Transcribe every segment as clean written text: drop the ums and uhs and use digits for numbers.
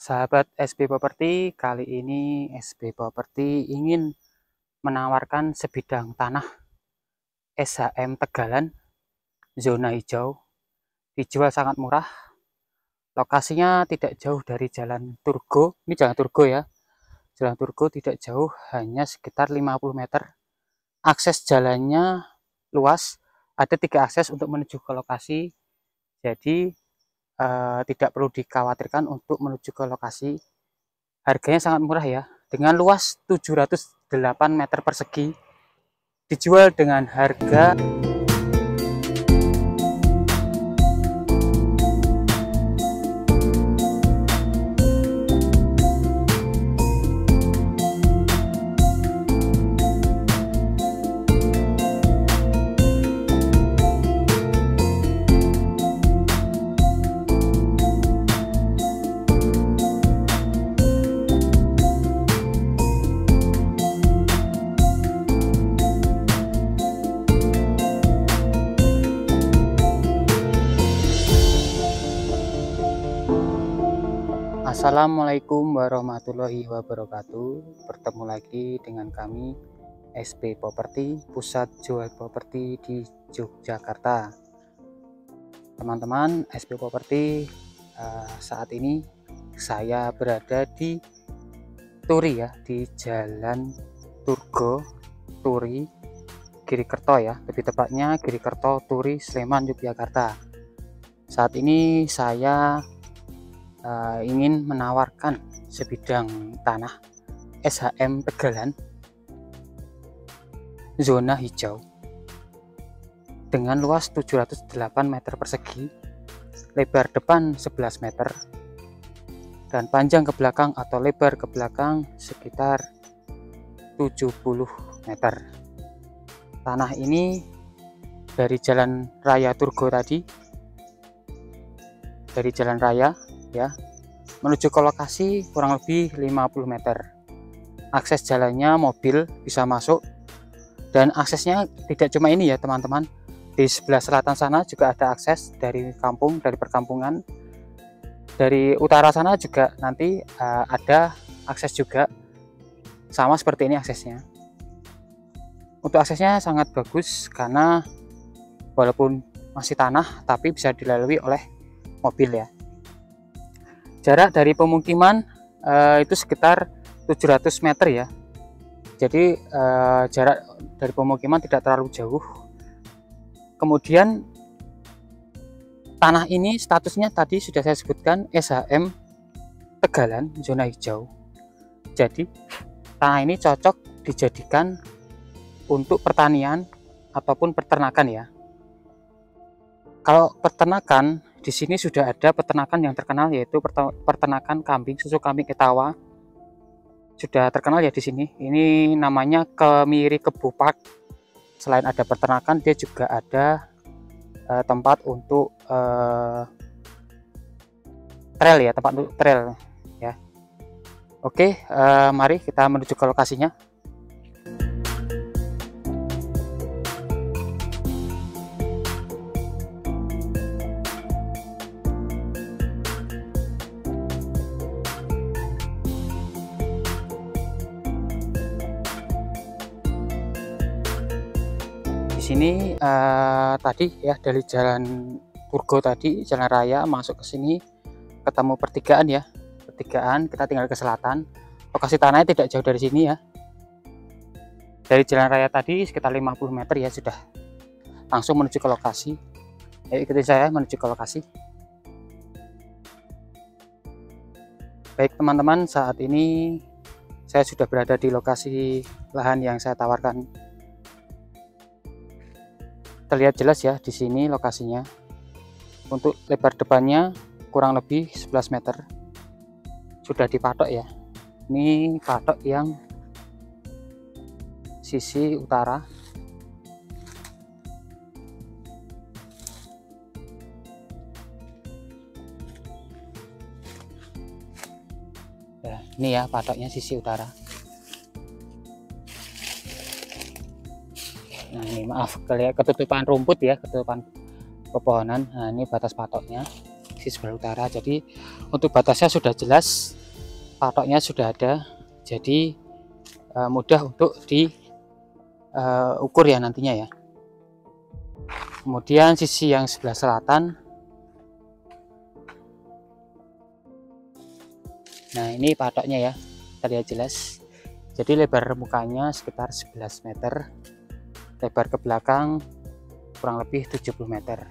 Sahabat SB Property, kali ini SB Property ingin menawarkan sebidang tanah SHM Tegalan, zona hijau, dijual sangat murah. Lokasinya tidak jauh dari Jalan Turgo, ini Jalan Turgo ya. Jalan Turgo tidak jauh, hanya sekitar 50 meter. Akses jalannya luas, ada 3 akses untuk menuju ke lokasi. Jadi tidak perlu dikhawatirkan untuk menuju ke lokasi. Harganya sangat murah ya, dengan luas 708 meter persegi, dijual dengan harga Assalamualaikum warahmatullahi wabarakatuh. Bertemu lagi dengan kami SB Property, pusat jual properti di Yogyakarta. Teman-teman SB Property, saat ini saya berada di Turi ya, di Jalan Turgo, Turi, Girikerto ya, lebih tepatnya Girikerto, Turi, Sleman, Yogyakarta. Saat ini saya ingin menawarkan sebidang tanah SHM Tegalan, zona hijau, dengan luas 708 meter persegi, lebar depan 11 meter, dan panjang ke belakang atau lebar ke belakang sekitar 70 meter. Tanah ini dari Jalan Raya Turgo tadi, dari Jalan Raya ya, menuju ke lokasi kurang lebih 50 meter. Akses jalannya mobil bisa masuk, dan aksesnya tidak cuma ini ya teman-teman. Di sebelah selatan sana juga ada akses dari kampung, dari perkampungan. Dari utara sana juga nanti ada akses juga, sama seperti ini aksesnya. Untuk aksesnya sangat bagus karena walaupun masih tanah tapi bisa dilalui oleh mobil ya. Jarak dari pemukiman itu sekitar 700 meter ya. Jadi jarak dari pemukiman tidak terlalu jauh. Kemudian tanah ini statusnya tadi sudah saya sebutkan SHM Tegalan, zona hijau. Jadi tanah ini cocok dijadikan untuk pertanian ataupun peternakan ya. Kalau peternakan, di sini sudah ada peternakan yang terkenal, yaitu peternakan kambing, susu kambing Etawa. Sudah terkenal ya di sini. Ini namanya Kemiri Kebo Park. Selain ada peternakan, dia juga ada tempat untuk trail ya, tempat untuk trail ya. Oke, mari kita menuju ke lokasinya. Di sini tadi ya, dari Jalan Turgo tadi, jalan raya masuk ke sini ketemu pertigaan ya. Pertigaan, kita tinggal ke selatan. Lokasi tanahnya tidak jauh dari sini ya. Dari jalan raya tadi sekitar 50 meter ya, sudah langsung menuju ke lokasi. Ayo ikuti saya menuju ke lokasi. Baik teman-teman, saat ini saya sudah berada di lokasi lahan yang saya tawarkan. Terlihat jelas ya di sini lokasinya. Untuk lebar depannya kurang lebih 11 meter. Sudah dipatok ya. Ini patok yang sisi utara. Nah, ini ya patoknya sisi utara. Nah ini maaf, ketutupan rumput ya, ketutupan pepohonan. Nah ini batas patoknya. di sebelah utara. Jadi untuk batasnya sudah jelas, patoknya sudah ada, jadi mudah untuk diukur ya nantinya ya. Kemudian sisi yang sebelah selatan, nah ini patoknya ya, terlihat jelas. Jadi lebar mukanya sekitar 11 meter, lebar ke belakang kurang lebih 70 meter.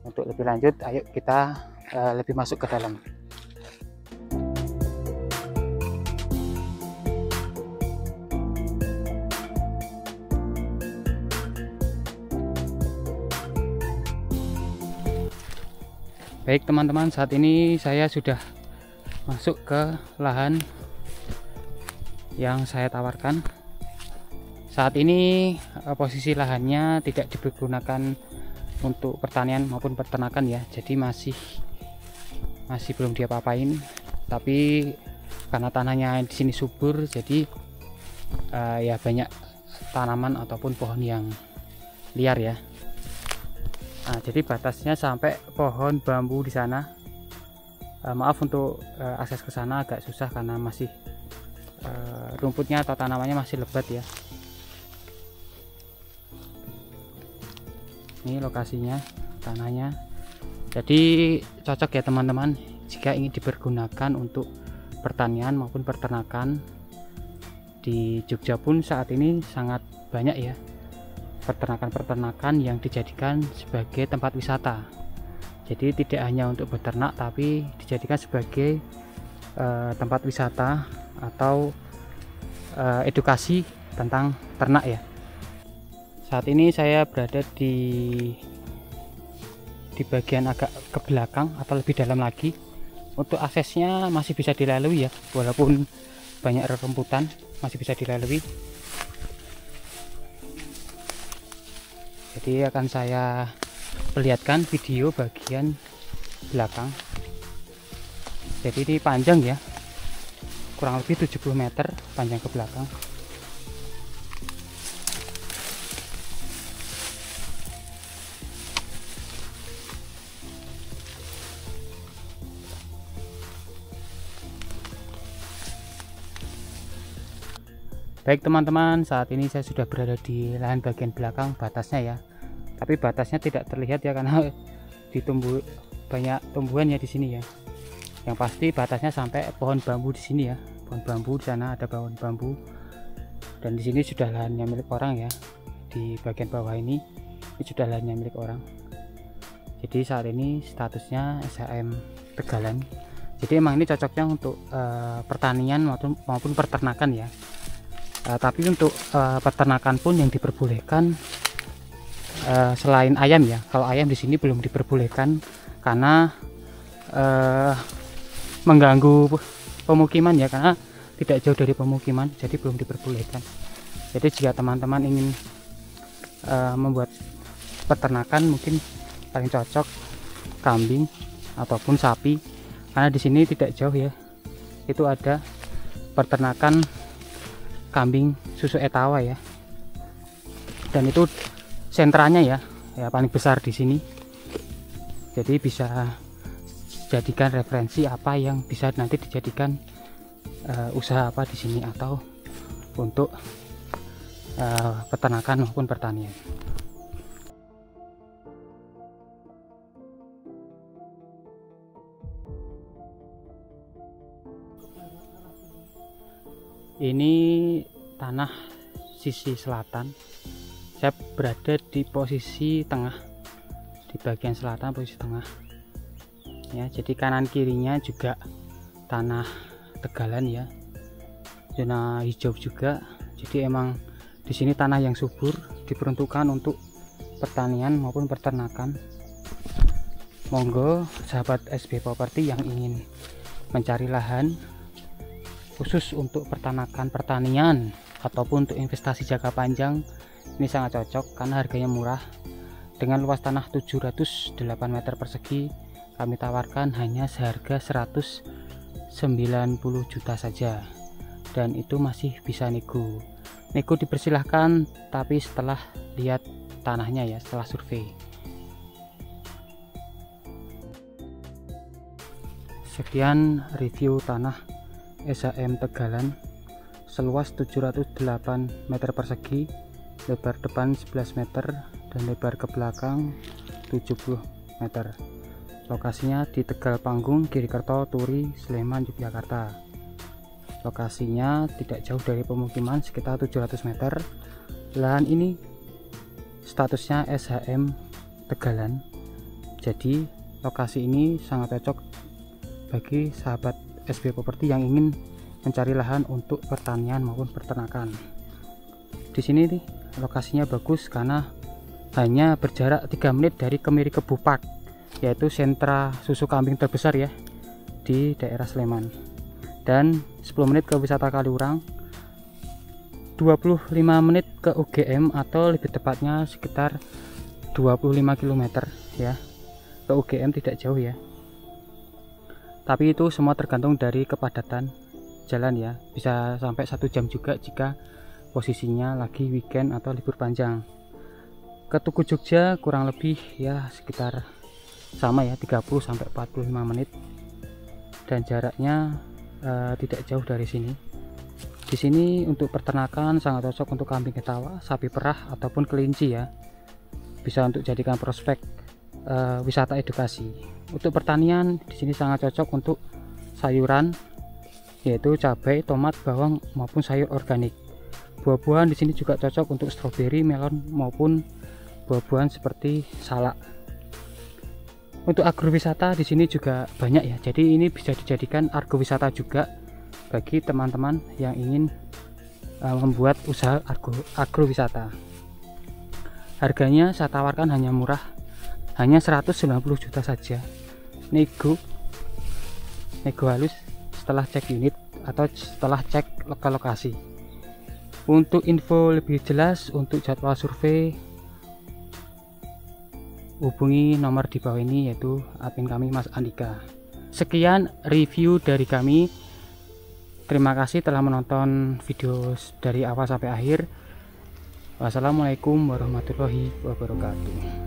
Untuk lebih lanjut, ayo kita lebih masuk ke dalam. Baik teman-teman, saat ini saya sudah masuk ke lahan yang saya tawarkan. Saat ini posisi lahannya tidak digunakan untuk pertanian maupun peternakan ya, jadi masih belum diapa-apain. Tapi karena tanahnya di sini subur, jadi ya banyak tanaman ataupun pohon yang liar ya. Nah, jadi batasnya sampai pohon bambu di sana. Maaf untuk akses ke sana agak susah karena masih rumputnya atau tanamannya masih lebat ya. Ini lokasinya, tanahnya. Jadi cocok ya teman-teman jika ingin dipergunakan untuk pertanian maupun peternakan. Di Jogja pun saat ini sangat banyak ya peternakan-peternakan yang dijadikan sebagai tempat wisata. Jadi tidak hanya untuk beternak, tapi dijadikan sebagai tempat wisata atau edukasi tentang ternak ya. Saat ini saya berada di bagian agak ke belakang atau lebih dalam lagi. Untuk aksesnya masih bisa dilalui ya, walaupun banyak rerumputan masih bisa dilalui. Jadi akan saya perlihatkan video bagian belakang. Jadi ini panjang ya, kurang lebih 70 meter panjang ke belakang. Baik teman-teman, saat ini saya sudah berada di lahan bagian belakang batasnya ya. Tapi batasnya tidak terlihat ya karena banyak tumbuhan ya di sini ya. Yang pasti batasnya sampai pohon bambu di sini ya. Pohon bambu di sana ada pohon bambu. Dan di sini sudah lahannya milik orang ya. Di bagian bawah ini sudah lahannya milik orang. Jadi saat ini statusnya SHM Tegalan. Jadi emang ini cocoknya untuk pertanian maupun peternakan ya. Tapi untuk peternakan pun yang diperbolehkan selain ayam ya. Kalau ayam di sini belum diperbolehkan karena mengganggu pemukiman ya, karena tidak jauh dari pemukiman, jadi belum diperbolehkan. Jadi jika teman-teman ingin membuat peternakan, mungkin paling cocok kambing ataupun sapi, karena di sini tidak jauh ya, itu ada peternakan kambing susu Etawa ya, dan itu sentranya ya paling besar di sini. Jadi bisa jadikan referensi apa yang bisa nanti dijadikan usaha apa di sini atau untuk peternakan maupun pertanian. Ini tanah sisi selatan. Saya berada di posisi tengah, di bagian selatan posisi tengah ya. Jadi kanan kirinya juga tanah Tegalan ya, zona hijau juga. Jadi emang di sini tanah yang subur, diperuntukkan untuk pertanian maupun peternakan. Monggo sahabat SB Property yang ingin mencari lahan khusus untuk peternakan, pertanian ataupun untuk investasi jangka panjang, ini sangat cocok karena harganya murah. Dengan luas tanah 708 meter persegi, kami tawarkan hanya seharga 190 juta saja, dan itu masih bisa nego dipersilahkan, tapi setelah lihat tanahnya ya, setelah survei. Sekian review tanah SHM Tegalan seluas 708 meter persegi, lebar depan 11 meter dan lebar ke belakang 70 meter. Lokasinya di Tegal Panggung, Girikerto, Turi, Sleman, Yogyakarta. Lokasinya tidak jauh dari pemukiman, sekitar 700 meter. Lahan ini statusnya SHM Tegalan, jadi lokasi ini sangat cocok bagi sahabat SB Property yang ingin mencari lahan untuk pertanian maupun peternakan. Di sini nih lokasinya bagus karena hanya berjarak 3 menit dari Kemiri Kebu Park, yaitu sentra susu kambing terbesar ya di daerah Sleman, dan 10 menit ke wisata Kaliurang, 25 menit ke UGM atau lebih tepatnya sekitar 25 km ya. Ke UGM tidak jauh ya, tapi itu semua tergantung dari kepadatan jalan ya, bisa sampai 1 jam juga jika posisinya lagi weekend atau libur panjang. Ke Tugu Jogja kurang lebih ya sekitar sama ya, 30 sampai 45 menit, dan jaraknya tidak jauh dari sini. Di sini untuk peternakan sangat cocok untuk kambing ketawa, sapi perah ataupun kelinci ya, bisa untuk jadikan prospek wisata edukasi. Untuk pertanian di sini sangat cocok untuk sayuran, yaitu cabai, tomat, bawang maupun sayur organik. Buah-buahan di sini juga cocok untuk stroberi, melon maupun buah-buahan seperti salak. Untuk agrowisata di sini juga banyak ya, jadi ini bisa dijadikan agrowisata juga bagi teman-teman yang ingin membuat usaha agrowisata. Harganya saya tawarkan hanya murah, hanya 190 juta saja. Nego halus setelah cek unit atau setelah cek lokasi. Untuk info lebih jelas, untuk jadwal survei, hubungi nomor di bawah ini, yaitu admin kami Mas Andika. Sekian review dari kami. Terima kasih telah menonton video dari awal sampai akhir. Wassalamualaikum warahmatullahi wabarakatuh.